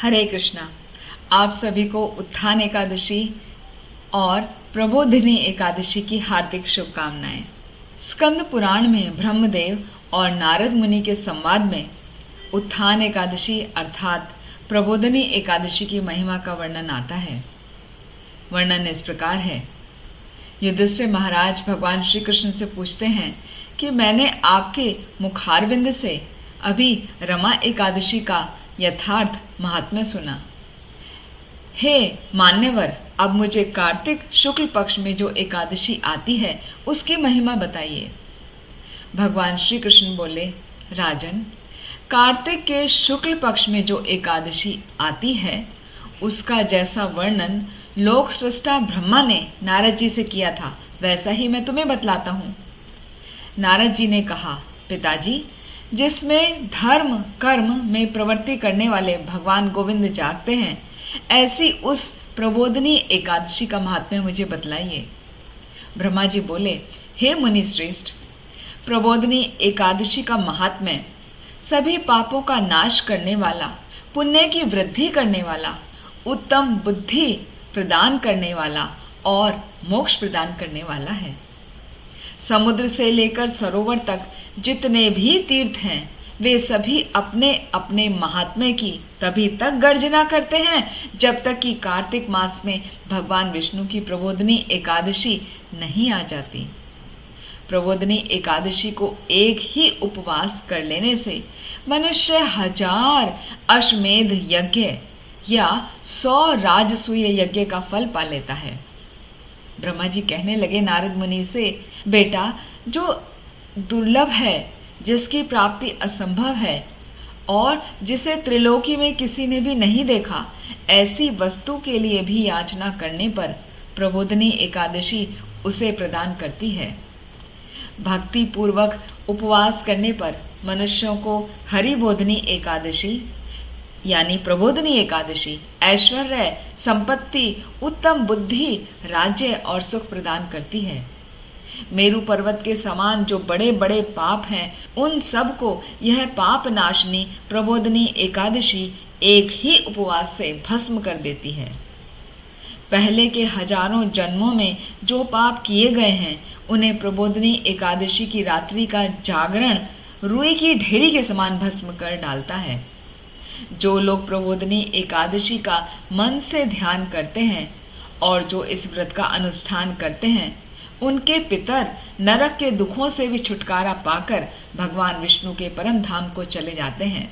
हरे कृष्णा। आप सभी को उत्थान एकादशी और प्रबोधिनी एकादशी की हार्दिक शुभकामनाएं। स्कंद पुराण में ब्रह्मदेव और नारद मुनि के संवाद में उत्थान एकादशी अर्थात प्रबोधिनी एकादशी की महिमा का वर्णन आता है। वर्णन इस प्रकार है। युधिष्ठिर महाराज भगवान श्री कृष्ण से पूछते हैं कि मैंने आपके मुखारविंद से अभी रमा एकादशी का यथार्थ महात्म्य सुना। हे मान्यवर, अब मुझे कार्तिक शुक्ल पक्ष में जो एकादशी आती है उसकी महिमा बताइए। भगवान श्री कृष्ण बोले, राजन, कार्तिक के शुक्ल पक्ष में जो एकादशी आती है उसका जैसा वर्णन लोक सृष्टा ब्रह्मा ने नारद जी से किया था वैसा ही मैं तुम्हें बतलाता हूँ। नारद जी ने कहा, पिताजी, जिसमें धर्म कर्म में प्रवृत्ति करने वाले भगवान गोविंद जागते हैं, ऐसी उस प्रबोधिनी एकादशी का महात्म्य मुझे बतलाइए। ब्रह्मा जी बोले, हे मुनि श्रेष्ठ, प्रबोधिनी एकादशी का महात्म्य सभी पापों का नाश करने वाला, पुण्य की वृद्धि करने वाला, उत्तम बुद्धि प्रदान करने वाला और मोक्ष प्रदान करने वाला है। समुद्र से लेकर सरोवर तक जितने भी तीर्थ हैं वे सभी अपने अपने महात्म्य की तभी तक गर्जना करते हैं जब तक कि कार्तिक मास में भगवान विष्णु की प्रबोधिनी एकादशी नहीं आ जाती। प्रबोधिनी एकादशी को एक ही उपवास कर लेने से मनुष्य 1000 अश्वमेध यज्ञ या 100 राजसूय यज्ञ का फल पा लेता है। ब्रह्मा जी कहने लगे नारद मुनि से, बेटा, जो दुर्लभ है, जिसकी प्राप्ति असंभव है और जिसे त्रिलोकी में किसी ने भी नहीं देखा, ऐसी वस्तु के लिए भी याचना करने पर प्रबोधिनी एकादशी उसे प्रदान करती है। भक्ति पूर्वक उपवास करने पर मनुष्यों को हरिबोधिनी एकादशी यानी प्रबोधिनी एकादशी ऐश्वर्य, संपत्ति, उत्तम बुद्धि, राज्य और सुख प्रदान करती है। मेरु पर्वत के समान जो बड़े बड़े पाप हैं उन सब को यह पाप नाशनी प्रबोधिनी एकादशी एक ही उपवास से भस्म कर देती है। पहले के हजारों जन्मों में जो पाप किए गए हैं उन्हें प्रबोधिनी एकादशी की रात्रि का जागरण रुई की ढेरी के समान भस्म कर डालता है। जो लोग प्रबोधिनी एकादशी का मन से ध्यान करते हैं और जो इस व्रत का अनुष्ठान करते हैं उनके पितर नरक के दुखों से भी छुटकारा पाकर भगवान विष्णु के परम धाम को चले जाते हैं।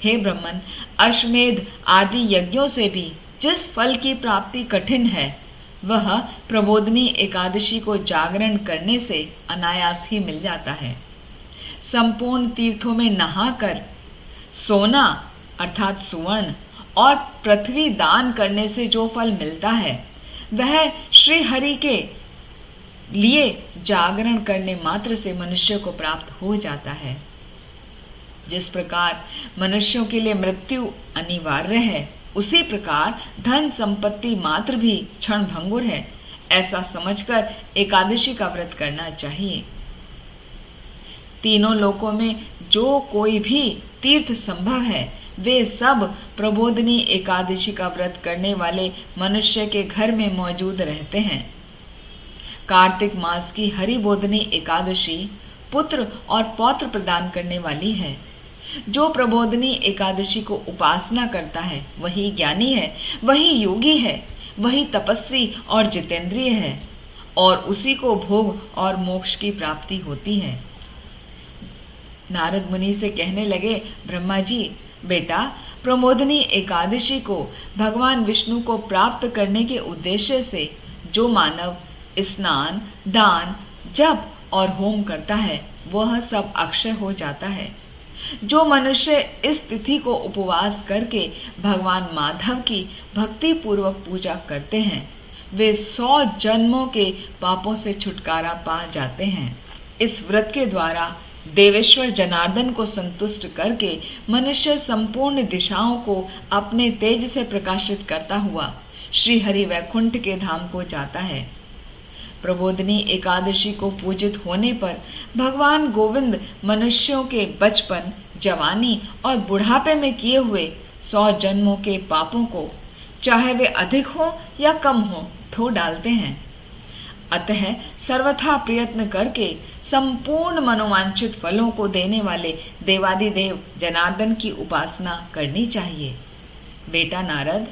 हे ब्रह्मन, अश्वमेध आदि यज्ञों से भी जिस फल की प्राप्ति कठिन है वह प्रबोधिनी एकादशी को जागरण करने से अनायास ही मिल जाता है। संपूर्ण तीर्थों में नहाकर सोना अर्थात सुवर्ण और पृथ्वी दान करने से जो फल मिलता है वह श्री हरि के लिए जागरण करने मात्र से मनुष्य को प्राप्त हो जाता है। जिस प्रकार मनुष्यों के लिए मृत्यु अनिवार्य है उसी प्रकार धन संपत्ति मात्र भी क्षण भंगुर है, ऐसा समझकर एकादशी का व्रत करना चाहिए। तीनों लोकों में जो कोई भी तीर्थ संभव है वे सब प्रबोधिनी एकादशी का व्रत करने वाले मनुष्य के घर में मौजूद रहते हैं। कार्तिक मास की हरिबोधिनी एकादशी पुत्र और पौत्र प्रदान करने वाली है। जो प्रबोधिनी एकादशी को उपासना करता है वही ज्ञानी है, वही योगी है, वही तपस्वी और जितेंद्रिय है और उसी को भोग और मोक्ष की प्राप्ति होती है। नारद मुनि से कहने लगे, ब्रह्मा जी, बेटा, प्रबोधिनी एकादशी को भगवान विष्णु को प्राप्त करने के उद्देश्य से जो मानव स्नान, दान, जप और होम करता है वह सब अक्षय हो जाता है। जो मनुष्य इस तिथि को उपवास करके भगवान माधव की भक्ति पूर्वक पूजा करते हैं वे 100 जन्मों के पापों से छुटकारा पा जाते हैं। इस व्रत के द्वारा देवेश्वर जनार्दन को संतुष्ट करके मनुष्य संपूर्ण दिशाओं को अपने तेज से प्रकाशित करता हुआ श्री हरि वैकुंठ के धाम को जाता है। प्रबोधिनी एकादशी को पूजित होने पर भगवान गोविंद मनुष्यों के बचपन, जवानी और बुढ़ापे में किए हुए 100 जन्मों के पापों को, चाहे वे अधिक हो या कम हो, धो डालते हैं। अतः सर्वथा प्रयत्न करके संपूर्ण मनोवांछित फलों को देने वाले देवादिदेव जनार्दन की उपासना करनी चाहिए। बेटा नारद,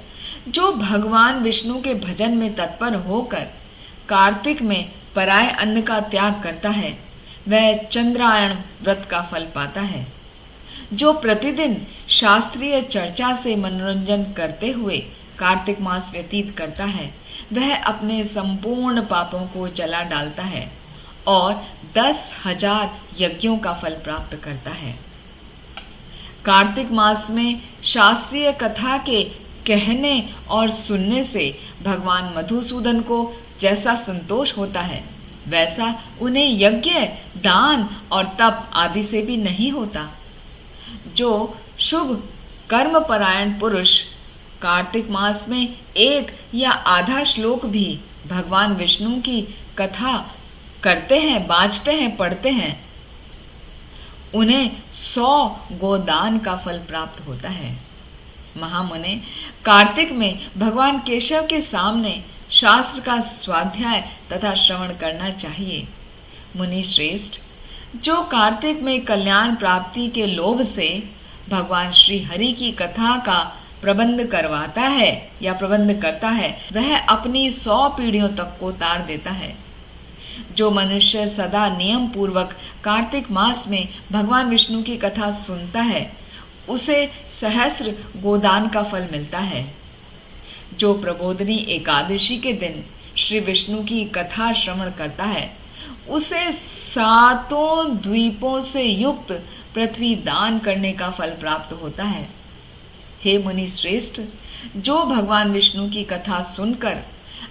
जो भगवान विष्णु के भजन में तत्पर होकर कार्तिक में पराय अन्न का त्याग करता है, वह चंद्रायण व्रत का फल पाता है। जो प्रतिदिन शास्त्रीय चर्चा से मनोरंजन करते हुए कार्तिक मास व्यतीत करता है, वह अपने संपूर्ण पापों को जला डालता है और 10,000 यज्ञों का फल प्राप्त करता है। कार्तिक मास में शास्त्रीय कथा के कहने और सुनने से भगवान मधुसूदन को जैसा संतोष होता है, वैसा उन्हें यज्ञ, दान और तप आदि से भी नहीं होता। जो शुभ कर्मपरायण पुरुष कार्तिक मास में एक या आधा श्लोक भी भगवान विष्णु की कथा करते हैं, बाँचते हैं, पढ़ते हैं, उन्हें 100 गोदान का फल प्राप्त होता है। महामुने, कार्तिक में भगवान केशव के सामने शास्त्र का स्वाध्याय तथा श्रवण करना चाहिए। मुनि श्रेष्ठ, जो कार्तिक में कल्याण प्राप्ति के लोभ से भगवान श्री हरि की कथा का प्रबंध करवाता है या प्रबंध करता है, वह अपनी 100 पीढ़ियों तक को तार देता है। जो मनुष्य सदा नियम पूर्वक कार्तिक मास में भगवान विष्णु की कथा सुनता है, उसे सहस्र गोदान का फल मिलता है। जो प्रबोधनी एकादशी के दिन श्री विष्णु की कथा श्रवण करता है, उसे 7 द्वीपों से युक्त पृथ्वी दान करने का फल प्राप्त होता है। हे मुनि श्रेष्ठ, जो भगवान विष्णु की कथा सुनकर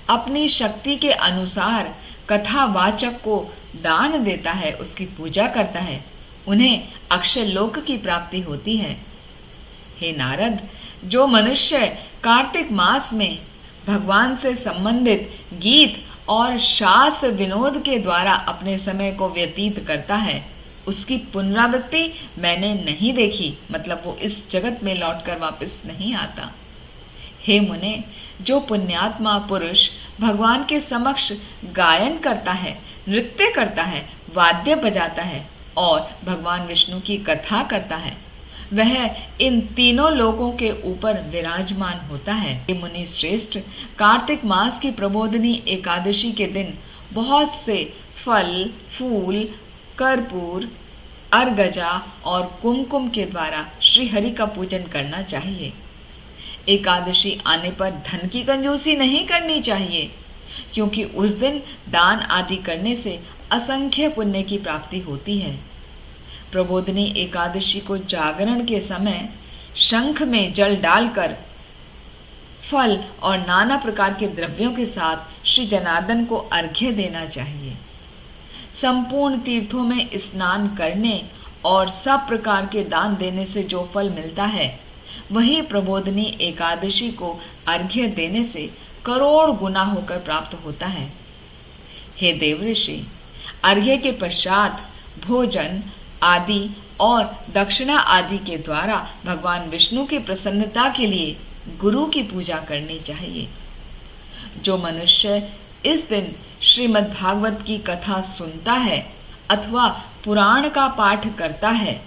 अपनी शक्ति के अनुसार कथावाचक को दान देता है, उसकी पूजा करता है, उन्हें अक्षय लोक की प्राप्ति होती है। हे नारद, जो मनुष्य कार्तिक मास में भगवान से संबंधित गीत और शास्त्र विनोद के द्वारा अपने समय को व्यतीत करता है, उसकी पुनरावृत्ति मैंने नहीं देखी, मतलब वो इस जगत में लौटकर वापस नहीं आता। हे मुने, जो पुण्यात्मा पुरुष भगवान के समक्ष गायन करता है, नृत्य करता है, वाद्य बजाता है और भगवान विष्णु की कथा करता है, वह इन तीनों लोकों के ऊपर विराजमान होता है। हे मुनि श्रेष्ठ, कार्तिक मास की प्रबोधनी एकादशी के दिन बहुत से फल, फूल, कर्पूर, अर्गजा और कुमकुम के द्वारा श्री हरि का पूजन करना चाहिए। एकादशी आने पर धन की कंजूसी नहीं करनी चाहिए, क्योंकि उस दिन दान आदि करने से असंख्य पुण्य की प्राप्ति होती है। प्रबोधनी एकादशी को जागरण के समय शंख में जल डालकर फल और नाना प्रकार के द्रव्यों के साथ श्री जनार्दन को अर्घ्य देना चाहिए। संपूर्ण तीर्थों में स्नान करने और सब प्रकार के दान देने से जो फल मिलता है, वही प्रबोधनी एकादशी को अर्घ्य देने से करोड़ गुना होकर प्राप्त होता है। हे देवऋषि, अर्घ्य के पश्चात भोजन आदि और दक्षिणा आदि के द्वारा भगवान विष्णु की प्रसन्नता के लिए गुरु की पूजा करनी चाहिए। जो मनुष्य इस दिन श्रीमद् भागवत की कथा सुनता है अथवा पुराण का पाठ करता है,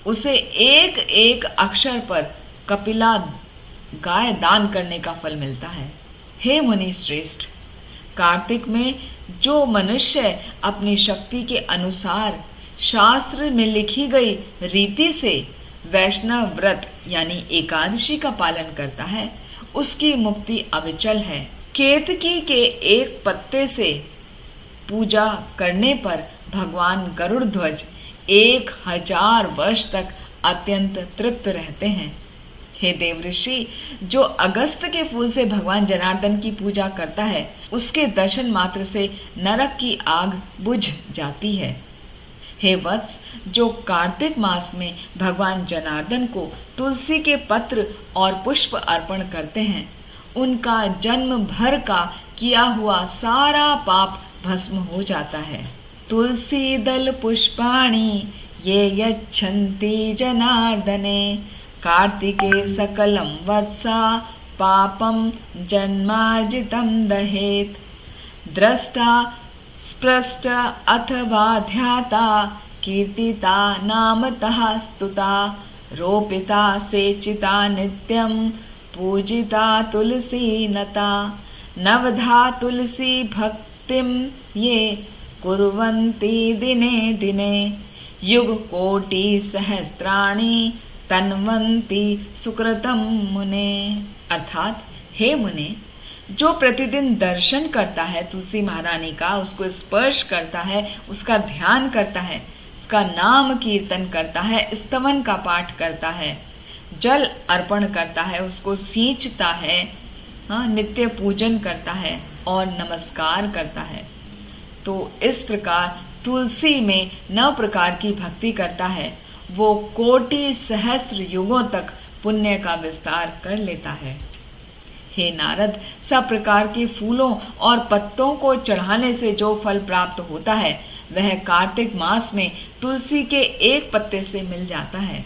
उसे एक एक अक्षर पर कपिला गाय दान करने का फल मिलता है। हे मुनि श्रेष्ठ, कार्तिक में जो मनुष्य अपनी शक्ति के अनुसार शास्त्र में लिखी गई रीति से वैष्णव व्रत यानी एकादशी का पालन करता है, उसकी मुक्ति अविचल है। केतकी के एक पत्ते से पूजा करने पर भगवान गरुड़ ध्वज 1000 वर्ष तक अत्यंत तृप्त रहते हैं। हे देवऋषि, जो अगस्त के फूल से भगवान जनार्दन की पूजा करता है, उसके दर्शन मात्र से नरक की आग बुझ जाती है। हे वत्स, जो कार्तिक मास में भगवान जनार्दन को तुलसी के पत्र और पुष्प अर्पण करते हैं, उनका जन्म भर का किया हुआ सारा पाप भस्म हो जाता है। तुलसी दल पुष्पाणि ये यच्छन्ति जनार्दने कार्तिके सकलं वत्सा पापं जन्मार्जितं दहेत्। द्रष्टा स्पृष्ट अथवा ध्याता कीर्तिता नामतः स्तुता रोपिता सेचिता नित्यं पूजिता तुलसी नता। नवधा तुलसी भक्तिं ये कुर्वन्ति दिने दिने युग कोटि सहस्राणि तन्वन्ति सुकृतं मुने। अर्थात हे मुने, जो प्रतिदिन दर्शन करता है तुलसी महारानी का, उसको स्पर्श करता है, उसका ध्यान करता है, उसका नाम कीर्तन करता है, स्तवन का पाठ करता है, जल अर्पण करता है, उसको सींचता है, नित्य पूजन करता है और नमस्कार करता है, तो इस प्रकार तुलसी में 9 प्रकार की भक्ति करता है, वो कोटि सहस्त्र युगों तक पुण्य का विस्तार कर लेता है। हे नारद, सब प्रकार के फूलों और पत्तों को चढ़ाने से जो फल प्राप्त होता है वह कार्तिक मास में तुलसी के एक पत्ते से मिल जाता है।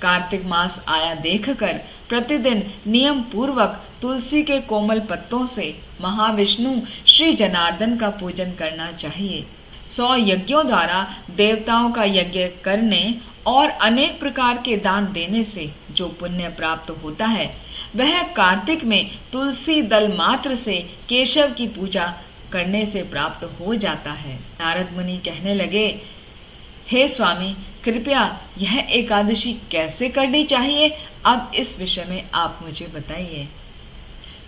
कार्तिक मास आया देखकर प्रतिदिन नियम पूर्वक तुलसी के कोमल पत्तों से महाविष्णु श्री जनार्दन का पूजन करना चाहिए। 100 यज्ञों द्वारा देवताओं का यज्ञ करने और अनेक प्रकार के दान देने से जो पुण्य प्राप्त होता है वह कार्तिक में तुलसी दल मात्र से केशव की पूजा करने से प्राप्त हो जाता है। नारद मुनि कहने लगे, हे स्वामी, कृपया यह एकादशी कैसे करनी चाहिए, अब इस विषय में आप मुझे बताइए।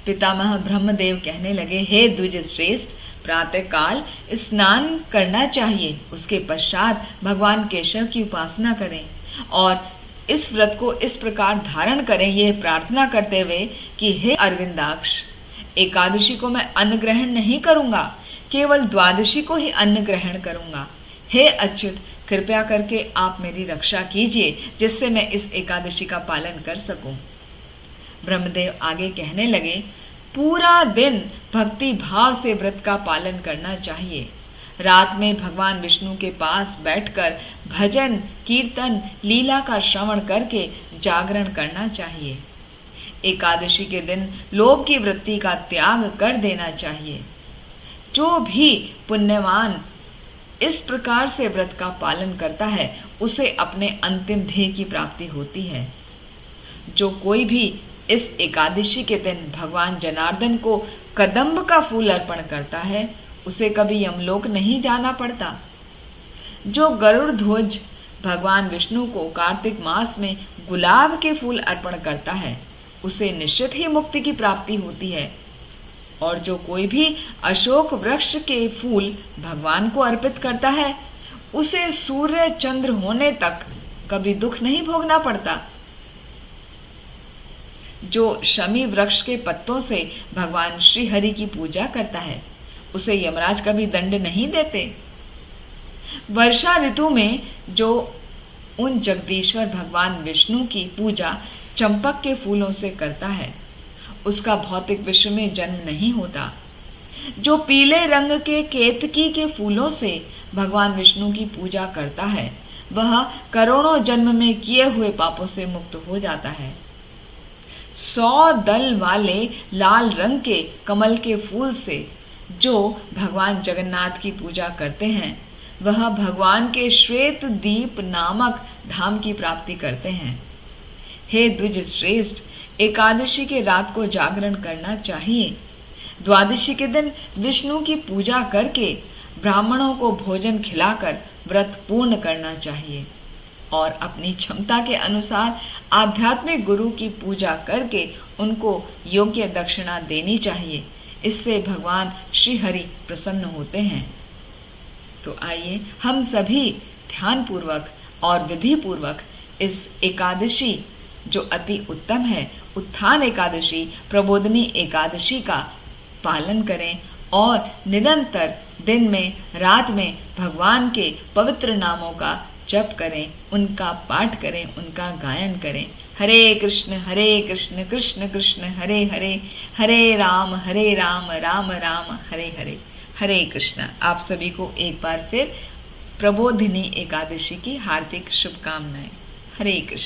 पितामह ब्रह्मदेव कहने लगे, हे द्विज श्रेष्ठ, प्रातः काल स्नान करना चाहिए, उसके पश्चात भगवान केशव की उपासना करें और इस व्रत को इस प्रकार धारण करें, ये प्रार्थना करते हुए कि हे अरविंदाक्ष, एकादशी को मैं अन्न ग्रहण नहीं करूंगा, केवल द्वादशी को ही अन्न ग्रहण करूंगा। हे अच्युत, कृपया करके आप मेरी रक्षा कीजिए जिससे मैं इस एकादशी का पालन कर सकूं। ब्रह्मदेव आगे कहने लगे, पूरा दिन भक्ति भाव से व्रत का पालन करना चाहिए। रात में भगवान विष्णु के पास बैठकर भजन कीर्तन लीला का श्रवण करके जागरण करना चाहिए। एकादशी के दिन लोभ की वृत्ति का त्याग कर देना चाहिए। जो भी पुण्यवान इस प्रकार से व्रत का पालन करता है उसे अपने अंतिम ध्येय की प्राप्ति होती है। जो कोई भी इस एकादशी के दिन भगवान जनार्दन को कदम्ब का फूल अर्पण करता है उसे कभी यमलोक नहीं जाना पड़ता। जो गरुड़ ध्वज भगवान विष्णु को कार्तिक मास में गुलाब के फूल अर्पण करता है उसे निश्चित ही मुक्ति की प्राप्ति होती है। और जो कोई भी अशोक वृक्ष के फूल भगवान को अर्पित करता है उसे सूर्य चंद्र होने तक कभी दुख नहीं भोगना पड़ता। जो शमी वृक्ष के पत्तों से भगवान श्री हरि की पूजा करता है उसे यमराज कभी दंड नहीं देते। वर्षा ऋतु में जो उन जगदीश्वर भगवान विष्णु की पूजा चंपक के फूलों से करता है उसका भौतिक विश्व में जन्म नहीं होता। जो पीले रंग के केतकी के फूलों से भगवान विष्णु की पूजा करता है वह करोड़ों जन्म में किए हुए पापों से मुक्त हो जाता है। 100 दल वाले लाल रंग के कमल के फूल से जो भगवान जगन्नाथ की पूजा करते हैं वह भगवान के श्वेत दीप नामक धाम की प्राप्ति करते हैं। हे द्विज श्रेष्ठ, एकादशी के रात को जागरण करना चाहिए। द्वादशी के दिन विष्णु की पूजा करके ब्राह्मणों को भोजन खिलाकर व्रत पूर्ण करना चाहिए और अपनी क्षमता के अनुसार आध्यात्मिक गुरु की पूजा करके उनको योग्य दक्षिणा देनी चाहिए। इससे भगवान श्री हरि प्रसन्न होते हैं। तो आइए हम सभी ध्यान पूर्वक और विधि पूर्वक इस एकादशी जो अति उत्तम है, उत्थान एकादशी, प्रबोधनी एकादशी का पालन करें और निरंतर दिन में रात में भगवान के पवित्र नामों का जप करें, उनका पाठ करें, उनका गायन करें। हरे कृष्ण कृष्ण कृष्ण हरे हरे, हरे राम राम राम हरे हरे। हरे कृष्ण। आप सभी को एक बार फिर प्रबोधिनी एकादशी की हार्दिक शुभकामनाएं। हरे कृष्ण।